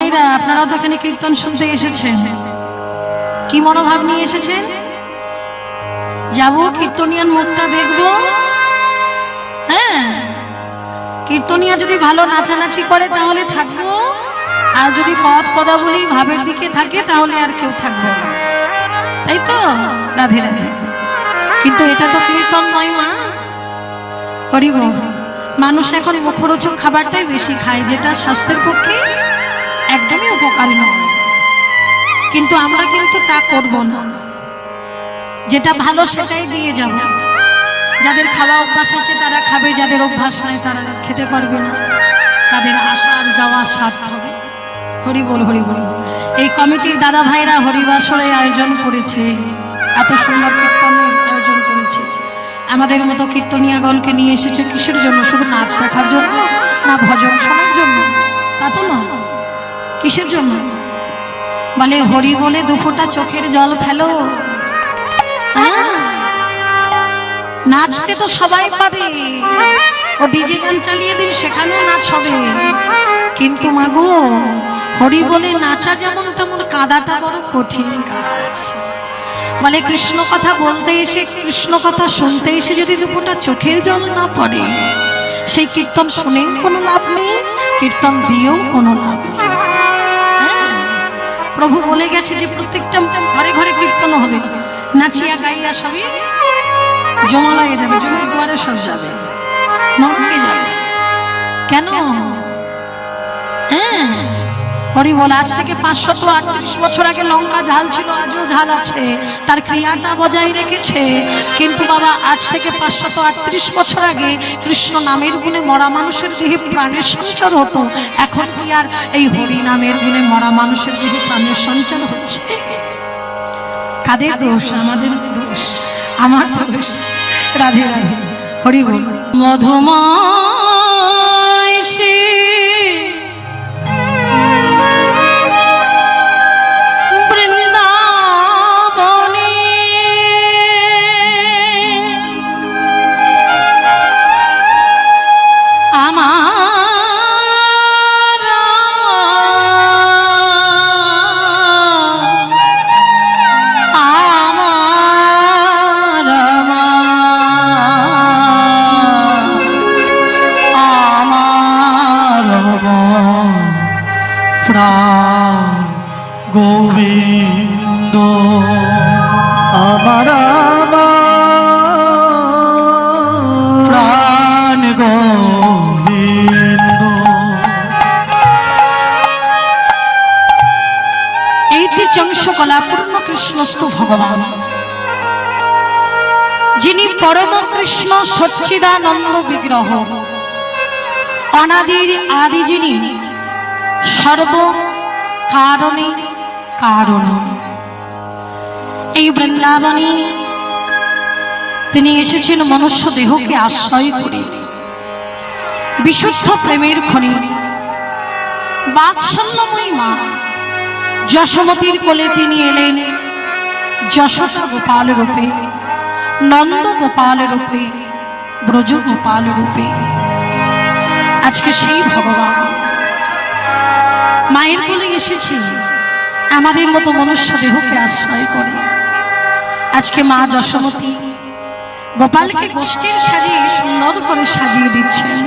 মায়েরা, আপনারা তো এখানে কীর্তন শুনতে এসেছেন, কি মনোভাব নিয়ে এসেছেন? যাবো কীর্তনিয়ার মুখটা দেখবো। হ্যাঁ, কীর্তনিয়া যদি ভালো নাচানাচি করে তাহলে থাকবো, আর যদি পদ পদাবলী ভাবের দিকে থাকে তাহলে আর কেউ থাকবে না, তাই তো? রাধে রাধে। কিন্তু এটা তো কীর্তন নয় মা। হরি বল। মানুষ এখন মুখরোচক খাবারটাই বেশি খায়, যেটা স্বাস্থ্যের পক্ষে একদমই উপকারী নয়। কিন্তু আমরা কিন্তু তা করব না, যেটা ভালো সেটাই দিয়ে যাব। যাদের খাওয়া অভ্যাস আছে তারা খাবে, যাদের অভ্যাস নাই তারা খেতে পারবে না, তাদের আসার যাওয়া সাথ হবে। হরি বল হরি বল। এই কমিটির দাদা ভাইরা হরিবাসরের আয়োজন করেছে, এত সুন্দর কীর্তনের আয়োজন করেছে। আমাদের মতো কীর্তনিয়াগণকে নিয়ে এসেছে কিসের জন্য? শুধু নাচ দেখার জন্য না ভজন শোনার জন্য? তা তো না। কিসের জন্য? বলে হরি বলে দুফোঁটা চোখের জল ফেলো। নাচতে তো সবাই পারে, ও ডিজে গান চালিয়ে দিন, সেখানেও নাচ হবে। কিন্তু মাগো, হরি বলে নাচা যেমন তেমন কাঁদাটা বড় কঠিন কাজ। বলে কৃষ্ণ কথা বলতে এসে, কৃষ্ণ কথা শুনতে এসে যদি দুফোঁটা চোখের জল না পড়ে, সেই কীর্তন শুনেও কোনো লাভ নেই, কীর্তন দিয়েও কোনো লাভ নেই। প্রভু বলে গেছে যে প্রত্যেকটা ঘরে ঘরে কীর্তন হবে, নাচিয়া গাইয়া সবই জমালয়ে যাবে, জমির দুয়ারে সব যাবে, নরকে যাবে। কেন? হ্যাঁ, হরি বল। আজ থেকে 538 বছর আগে লঙ্কা ঝাল ছিল, আজও ঝাল আছে, তার ক্রিয়াটা বজায় রেখেছে। কিন্তু বাবা, আজ থেকে 538 বছর আগে কৃষ্ণ নামের গুণে মরা মানুষের দেহে প্রাণের সঞ্চার হতো, এখন কি আর এই হরি নামের গুণে মরা মানুষের দেহে প্রাণের সঞ্চার হচ্ছে? কাদের দোষ? আমাদের দোষ, আমার দোষ। রাধে রাধে। হরি বল। মধুময় শ্রী বৃন্দাবনে আমার গোবিন্দ আমার প্রাণ গোবিন্দ। এই ত্রিচংশ কলাপূর্ণ কৃষ্ণস্তু ভগবান, যিনি পরম কৃষ্ণ সচ্চিদানন্দ বিগ্রহ, অনাদির আদি, যিনি সর্ব কারণে কারণ। এই বৃন্দাবনে তিনি এসেছেন মনুষ্য দেহকে আশ্রয় করে, বিশুদ্ধ প্রেমের খনি বাৎসল্যময়ী মা যশোমতীর কোলে তিনি এলেন যশোদা গোপাল রূপে, নন্দ গোপাল রূপে, ব্রজ গোপাল রূপে। আজকে সেই ভগবান মায়ের কোলে এসেছে আমাদের মতো মনুষ্য দেহকে আশ্রয় করে। আজকে মা যশোমতী গোপালকে গোষ্ঠীর সাজিয়ে সুন্দর করে সাজিয়ে দিচ্ছেন।